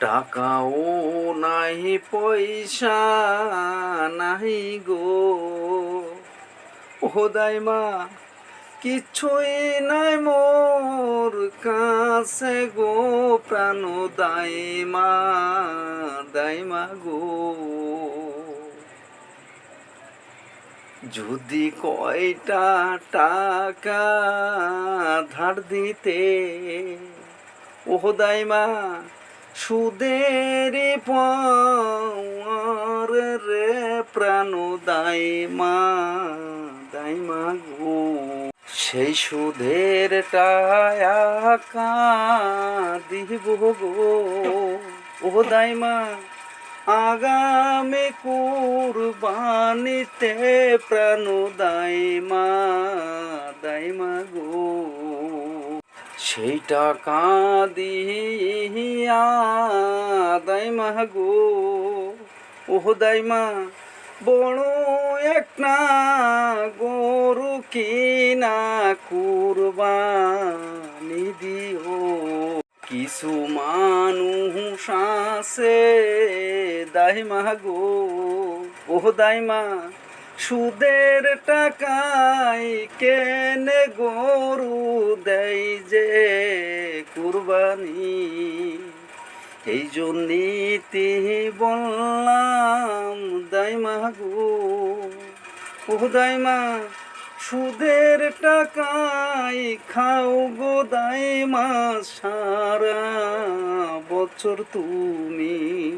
টাকাও নাই পয়সা নাই গো দাইমা কিছুই নাই মোর কাছে গো প্রাণ দাইমা দাইমা গো যদি কয়টা টাকা ধার দিতে দাইমা সুদের পাওয়ার রে প্রাণ দাইমা দাইমা গো সেই সুদের টাকা দিব গো দাইমা আগামী কুরবানিতে প্রাণ দাইমা দাইমা গো সেই টাকা দিয়া দাইমা গো দাইমা বড় একটা গরু কিনা কুরবানি দিও কিছু মানুষ আছে দাইমা গো দাইমা সুদের টাকায় কেনে গরু দেয় যে কুরবানি এই জন্যে বললাম দাইমা গো দাইমা সুদের টাকায় খাও গো দাইমা সারা বছর তুমি।